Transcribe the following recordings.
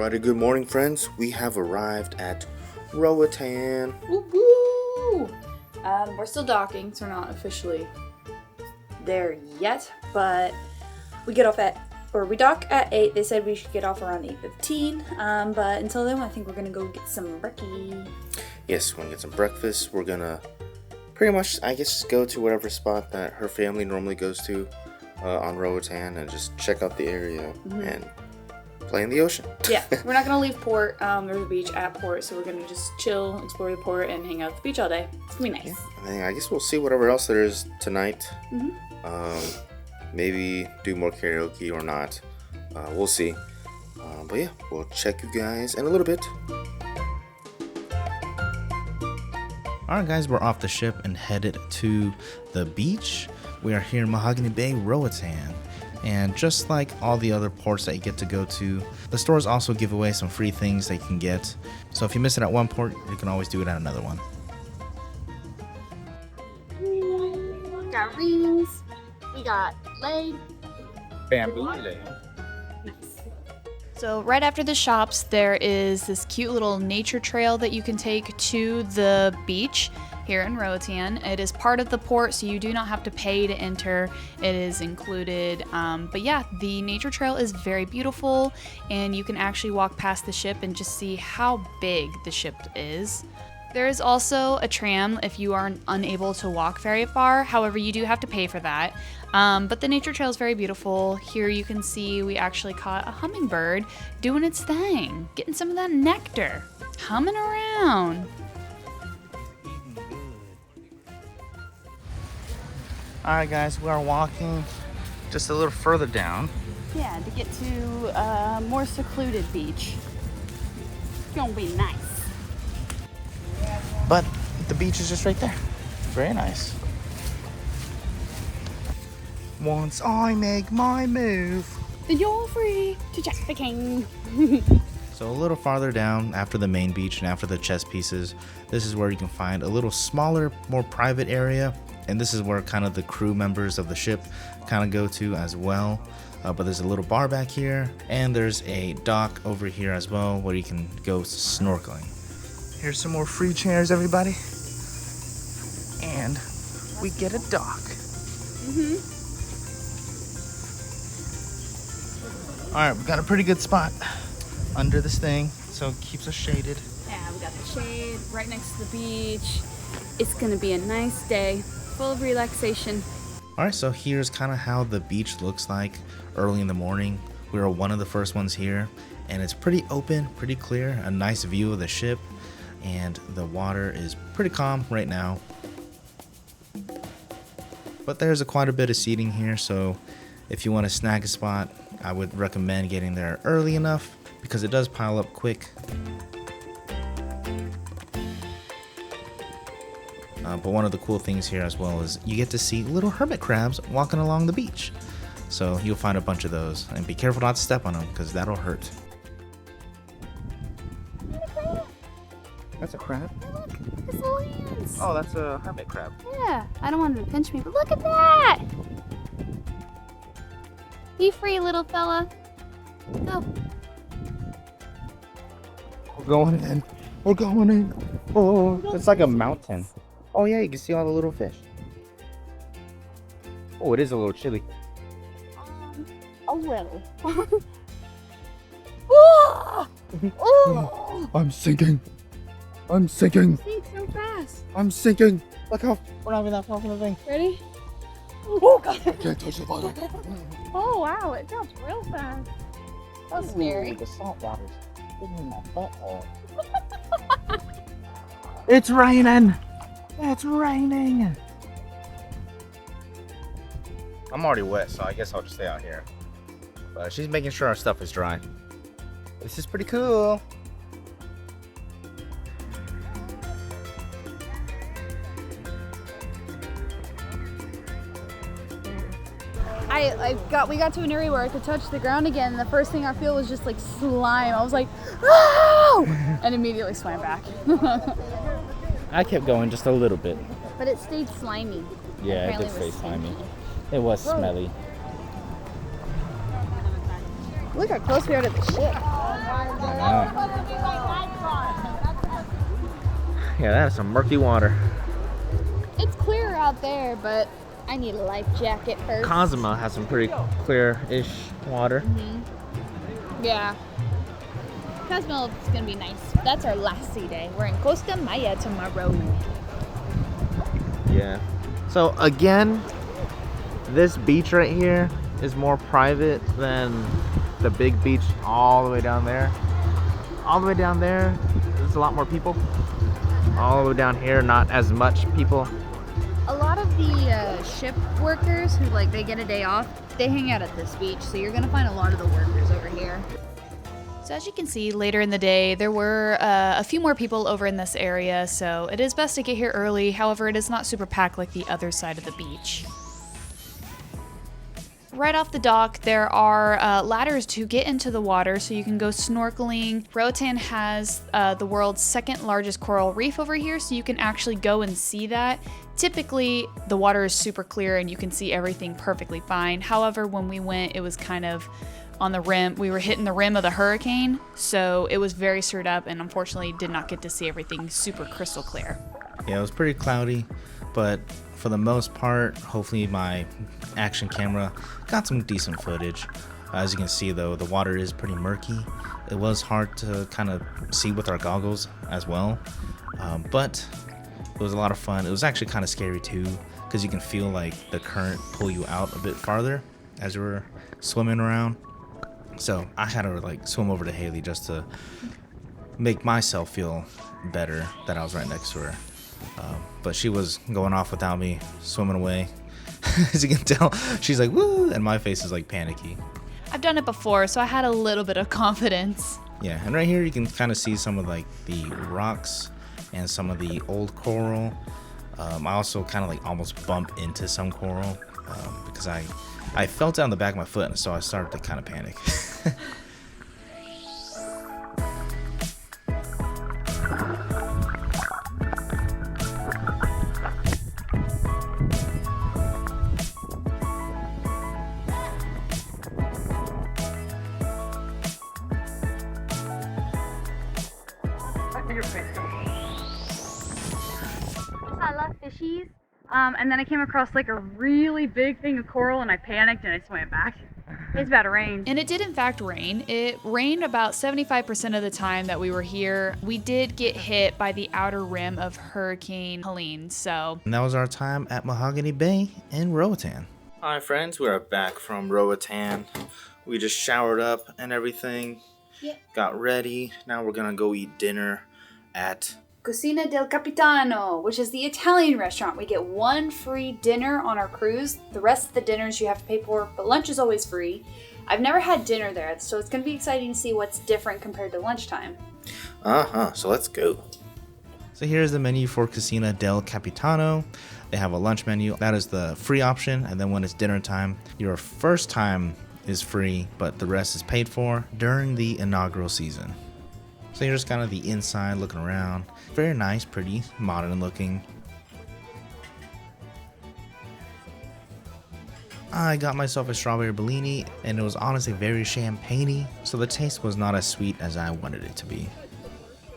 Alrighty, good morning, friends. We have arrived at Roatan. Woo-woo! We're still docking, so we're not officially there yet, but we dock at 8. They said we should get off around 8:15, but until then, I think we're gonna go get some brekkie. Yes, we're gonna get some breakfast. We're gonna pretty much, I guess, go to whatever spot that her family normally goes to on Roatan and just check out the area and play in the ocean. Yeah, we're not gonna leave port. There's a beach at port, so we're gonna just chill, explore the port, and hang out at the beach all day. It's gonna be nice. Yeah, and then I guess we'll see whatever else there is tonight. Maybe do more karaoke or not. We'll see. But yeah, we'll check you guys in a little bit. Alright guys, we're off the ship and headed to the beach. We are here in Mahogany Bay, Roatan. And just like all the other ports that you get to go to, the stores also give away some free things that you can get. So if you miss it at one port, you can always do it at another one. We got rings, we got leg. Bamboo leg. So right after the shops, there is this cute little nature trail that you can take to the beach here in Roatan. It is part of the port, so you do not have to pay to enter. It is included. But yeah, the nature trail is very beautiful, and you can actually walk past the ship and just see how big the ship is. There is also a tram if you are unable to walk very far. However, you do have to pay for that. But the nature trail is very beautiful. Here you can see we actually caught a hummingbird doing its thing, getting some of that nectar, humming around. Alright guys, we are walking just a little further down. Yeah, to get to more secluded beach. It's gonna be nice. But the beach is just right there. Very nice. Once I make my move. You're free to Jack the King. So a little farther down, after the main beach and after the chess pieces, this is where you can find a little smaller, more private area. And this is where kind of the crew members of the ship kind of go to as well. But there's a little bar back here, and there's a dock over here as well where you can go snorkeling. Here's some more free chairs, everybody. And we get a dock. All right, we got a pretty good spot under this thing, so it keeps us shaded. Yeah, we got the shade right next to the beach. It's gonna be a nice day, full of relaxation. All right, so here's kind of how the beach looks like early in the morning. We were one of the first ones here, and it's pretty open, pretty clear, a nice view of the ship, and the water is pretty calm right now. But there's quite a bit of seating here, so if you want to snag a spot, I would recommend getting there early enough because it does pile up quick. But one of the cool things here as well is you get to see little hermit crabs walking along the beach. So you'll find a bunch of those, and be careful not to step on them because that'll hurt. That's a crab? Look, his little hands. Oh, that's a hermit crab. Yeah, I don't want him to pinch me, but look at that! Be free, little fella. Go. We're going in. We're going in. Oh, it's like a mountain. Oh yeah, you can see all the little fish. Oh, it is a little chilly. A little. Oh! Oh! I'm sinking. I'm sinking. Sink so fast. I'm sinking. Look how we're not even that far from the thing. Ready? Oh god! I can't touch the bottom. Oh wow, it jumped real fast. That's scary. The salt water's getting in my butthole. It's raining. It's raining. I'm already wet, so I guess I'll just stay out here. But she's making sure our stuff is dry. This is pretty cool. We got to an area where I could touch the ground again, and the first thing I feel was just like slime. I was like, oh! And immediately swam back. I kept going just a little bit. But it stayed slimy. Yeah, it did stay slimy. It was smelly. Look how close we are to the ship. I Yeah, that is some murky water. It's clearer out there, but I need a life jacket first. Cozumel has some pretty clear-ish water. Yeah. Cozumel is gonna be nice. That's our last sea day. We're in Costa Maya tomorrow. Yeah. So again, this beach right here is more private than the big beach all the way down there. All the way down there, there's a lot more people. All the way down here, not as much people. A lot of the ship workers who they get a day off, they hang out at this beach. So you're gonna find a lot of the workers over here. So as you can see, later in the day, there were a few more people over in this area, so it is best to get here early. However, it is not super packed like the other side of the beach. Right off the dock, there are ladders to get into the water so you can go snorkeling. Roatan has the world's second largest coral reef over here, so you can actually go and see that. Typically, the water is super clear and you can see everything perfectly fine. However, when we went, it was kind of on the rim. We were hitting the rim of the hurricane, so it was very stirred up and unfortunately did not get to see everything super crystal clear. Yeah, it was pretty cloudy, but for the most part, hopefully my action camera got some decent footage. As you can see though, the water is pretty murky. It was hard to kind of see with our goggles as well, but it was a lot of fun. It was actually kind of scary too, because you can feel like the current pull you out a bit farther as you were swimming around. So I had to swim over to Haley just to make myself feel better that I was right next to her. But she was going off without me, swimming away. As you can tell, she's like, woo, and my face is panicky. I've done it before, so I had a little bit of confidence. Yeah, and right here you can kind of see some of the rocks and some of the old coral. I also kind of almost bump into some coral because I felt down the back of my foot, and so I started to kind of panic. I love fishies. And then I came across a really big thing of coral and I panicked and I swam back. It's about to rain. And it did in fact rain. It rained about 75% of the time that we were here. We did get hit by the outer rim of Hurricane Helene, so. And that was our time at Mahogany Bay in Roatan. Hi friends, we are back from Roatan. We just showered up and everything. Yep. Got ready. Now we're gonna go eat dinner at Cucina Del Capitano, which is the Italian restaurant. We get one free dinner on our cruise. The rest of the dinners you have to pay for, but lunch is always free. I've never had dinner there, so it's going to be exciting to see what's different compared to lunchtime. So let's go. So here's the menu for Cucina Del Capitano. They have a lunch menu. That is the free option, and then when it's dinner time, your first time is free, but the rest is paid for during the inaugural season. So here's kind of the inside, looking around. Very nice, pretty, modern looking. I got myself a strawberry Bellini, and it was honestly very champagne-y, so the taste was not as sweet as I wanted it to be.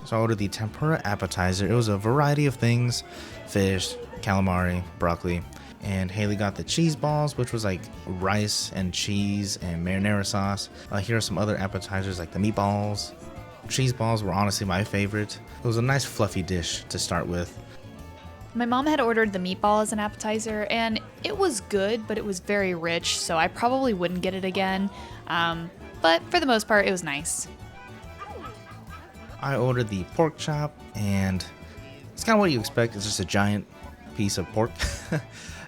So I ordered the tempura appetizer. It was a variety of things: fish, calamari, broccoli, and Haley got the cheese balls, which was rice and cheese and marinara sauce. Here are some other appetizers like the meatballs. Cheese balls were honestly my favorite. It was a nice fluffy dish to start with. My mom had ordered the meatball as an appetizer, and it was good, but it was very rich, so I probably wouldn't get it again. But for the most part, it was nice. I ordered the pork chop, and it's kind of what you expect. It's just a giant piece of pork.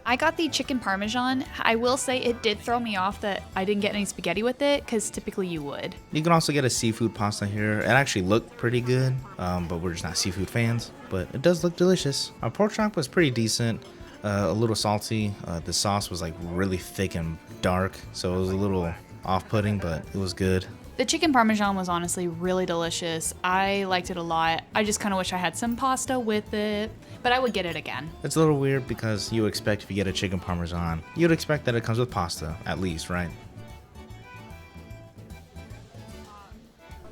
I got the chicken parmesan. I will say it did throw me off that I didn't get any spaghetti with it, because typically you would. You can also get a seafood pasta here. It actually looked pretty good, but we're just not seafood fans. But it does look delicious. Our pork chop was pretty decent, a little salty. The sauce was really thick and dark, so it was a little off-putting, but it was good. The chicken parmesan was honestly really delicious. I liked it a lot. I just kind of wish I had some pasta with it, but I would get it again. It's a little weird because you expect if you get a chicken parmesan, you'd expect that it comes with pasta, at least, right?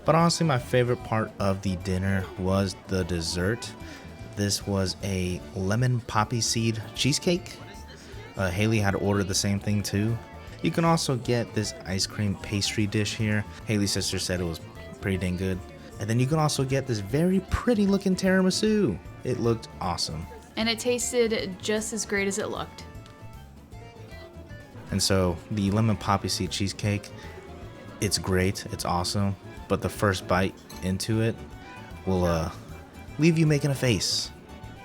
But honestly, my favorite part of the dinner was the dessert. This was a lemon poppy seed cheesecake. Haley had ordered the same thing too. You can also get this ice cream pastry dish here. Haley's sister said it was pretty dang good. And then you can also get this very pretty looking tiramisu. It looked awesome. And it tasted just as great as it looked. And so the lemon poppy seed cheesecake, it's great, it's awesome, but the first bite into it will leave you making a face.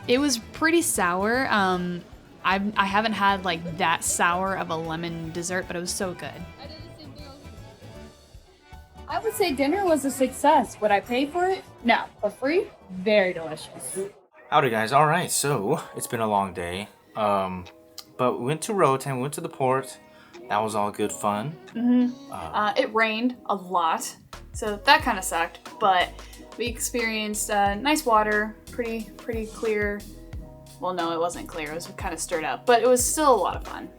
It was pretty sour. I haven't had like that sour of a lemon dessert, but it was so good. I would say dinner was a success. Would I pay for it? No. For free? Very delicious. Howdy guys, alright, so it's been a long day. But we went to Roatan, we went to the port. That was all good fun. It rained a lot, so that kind of sucked, but we experienced nice water, pretty clear. Well, no, it wasn't clear. It was kind of stirred up, but it was still a lot of fun.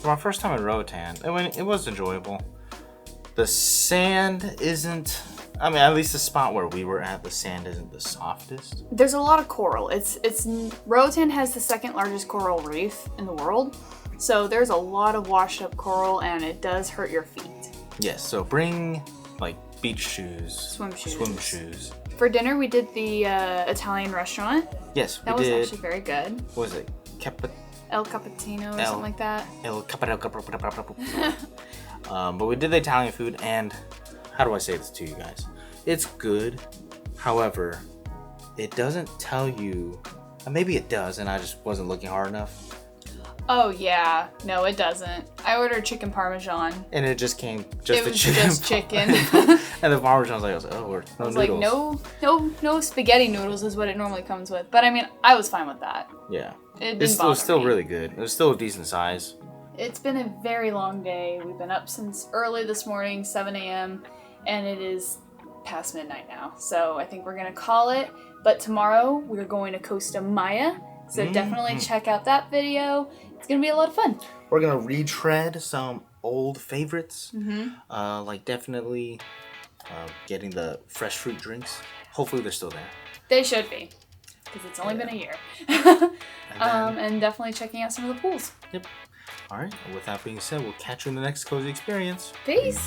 For our first time at Roatan, it was enjoyable. The sand isn't, I mean, at least the spot where we were at, the sand isn't the softest. There's a lot of coral. Roatan has the second largest coral reef in the world, so there's a lot of washed up coral, and it does hurt your feet. Yes, so bring like beach shoes, Swim shoes. For dinner, we did the Italian restaurant. Yes, That was actually very good. What was it? El Capitano or something like that. El Capitano. But we did the Italian food, and how do I say this to you guys? It's good. However, it doesn't tell you. Maybe it does, and I just wasn't looking hard enough. Oh yeah, no, it doesn't. I ordered chicken parmesan. And it just came It the was chicken. just chicken. And the parmesan was like, no noodles. Like, no spaghetti noodles is what it normally comes with. But I mean, I was fine with that. Yeah. It was still me. really good. It was still a decent size. It's been a very long day. We've been up since early this morning, 7 a.m., and it is past midnight now. So I think we're going to call it. But tomorrow, we're going to Costa Maya. So definitely check out that video. It's going to be a lot of fun. We're going to retread some old favorites. Like definitely getting the fresh fruit drinks. Hopefully they're still there. They should be, because it's only been a year. And definitely checking out some of the pools. Yep. All right. With that being said, we'll catch you in the next Cozy Experience. Peace.